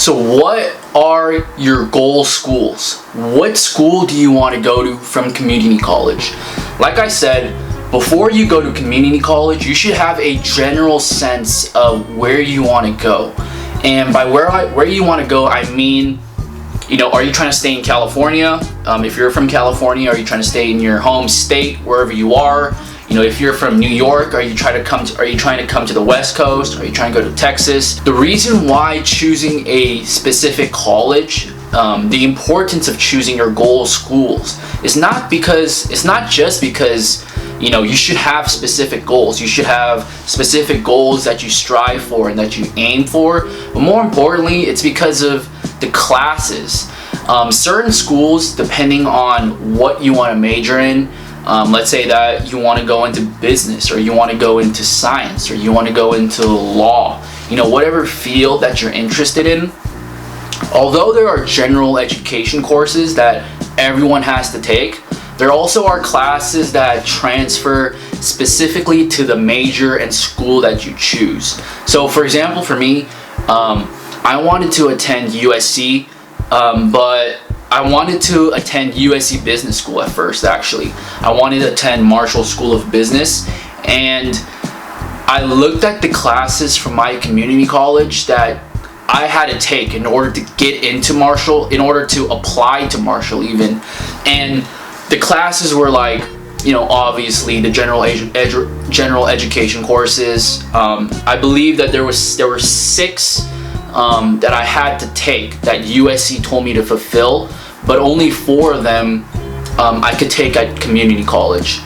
So what are your goal schools? What school do you want to go to from community college? Like I said, before you go to community college, you should have a general sense of where you want to go. And by where you want to go, I mean, are you trying to stay in California? If you're from California, are you trying to stay in your home state, wherever you are? If you're from New York, are you trying to come to the West Coast? Are you trying to go to Texas? The reason why choosing a specific college, the importance of choosing your goal schools is not just because you should have specific goals. You should have specific goals that you strive for and that you aim for. But more importantly, it's because of the classes. Certain schools, depending on what you want to major in, let's say that you want to go into business, or you want to go into science, or you want to go into law, whatever field that you're interested in. Although there are general education courses that everyone has to take, there also are classes that transfer specifically to the major and school that you choose. So for example, for me, I wanted to attend USC, but I wanted to attend USC Business School at first, actually. I wanted to attend Marshall School of Business, and I looked at the classes from my community college that I had to take in order to get into Marshall, in order to apply to Marshall even. And the classes were like, obviously the general education courses. I believe that there were 6 that I had to take that USC told me to fulfill, but only 4 of them I could take at community college.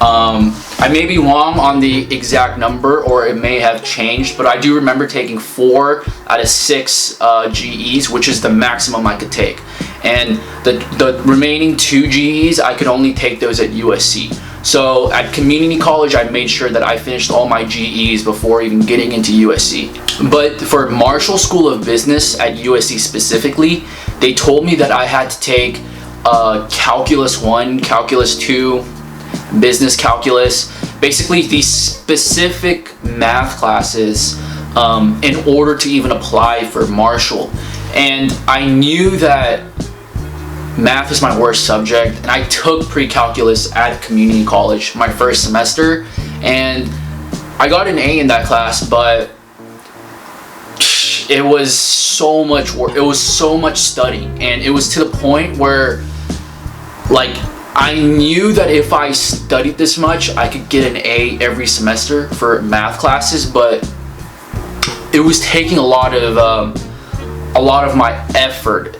I may be wrong on the exact number, or it may have changed, but I do remember taking 4 out of 6 GEs, which is the maximum I could take. And the remaining 2 GEs, I could only take those at USC. So at community college, I made sure that I finished all my GEs before even getting into USC. But for Marshall School of Business at USC specifically, they told me that I had to take Calculus 1, Calculus 2, Business Calculus, basically these specific math classes in order to even apply for Marshall. And I knew that math is my worst subject, and I took pre-calculus at community college my first semester, and I got an A in that class, but it was so much work. It was so much studying, and it was to the point where I knew that if I studied this much, I could get an A every semester for math classes, but it was taking a lot of my effort,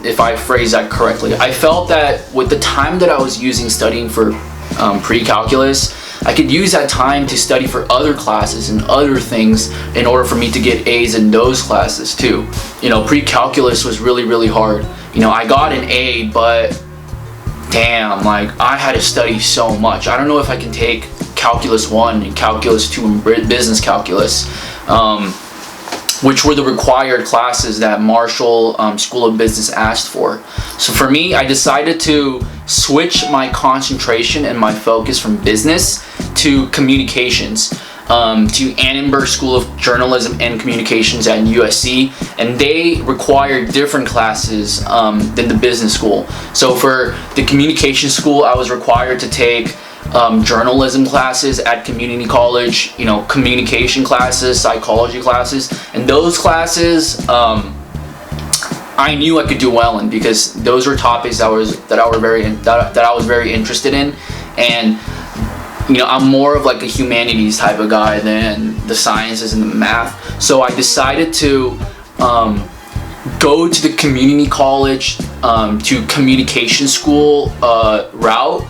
if I phrase that correctly. I felt that with the time that I was using studying for pre-calculus, I could use that time to study for other classes and other things in order for me to get A's in those classes too. Pre-calculus was really, really hard. I got an A, but damn, I had to study so much. I don't know if I can take Calculus 1 and Calculus 2 and Business Calculus, which were the required classes that Marshall School of Business asked for. So for me, I decided to switch my concentration and my focus from business to communications, to Annenberg School of Journalism and Communications at USC, and they required different classes than the business school. So for the communication school, I was required to take journalism classes at community college, communication classes, psychology classes, and those classes I knew I could do well in, because those were topics that I was very interested in. And I'm more of a humanities type of guy than the sciences and the math. So I decided to go to the community college to communication school route.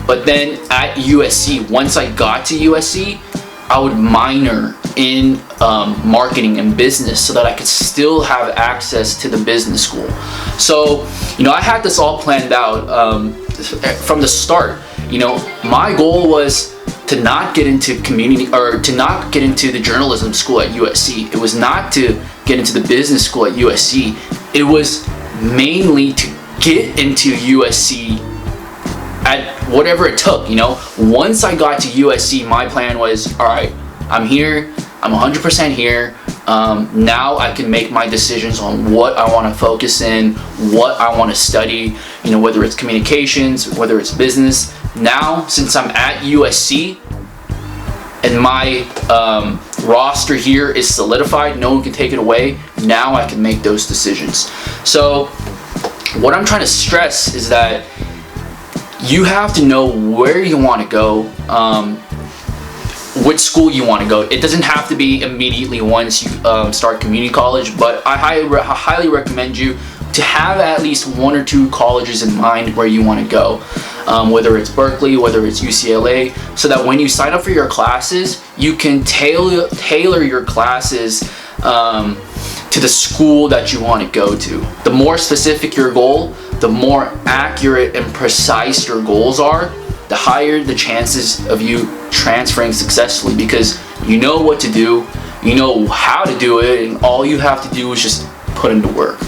But then at USC, once I got to USC, I would minor in marketing and business so that I could still have access to the business school. So, I had this all planned out from the start. My goal was to not get into the journalism school at USC. It was not to get into the business school at USC. It was mainly to get into USC at whatever it took. Once I got to USC, my plan was, all right, I'm here, I'm 100% here, now I can make my decisions on what I want to focus in, what I want to study, whether it's communications, whether it's business. Now, since I'm at USC and my roster here is solidified, no one can take it away, now I can make those decisions. So what I'm trying to stress is that you have to know where you want to go, which school you want to go. It doesn't have to be immediately once you start community college, but I highly recommend you to have at least 1 or 2 colleges in mind where you want to go, whether it's Berkeley, whether it's UCLA, so that when you sign up for your classes, you can tailor your classes to the school that you want to go to. The more specific your goal, the more accurate and precise your goals are, the higher the chances of you transferring successfully, because you know what to do, you know how to do it, and all you have to do is just put into work.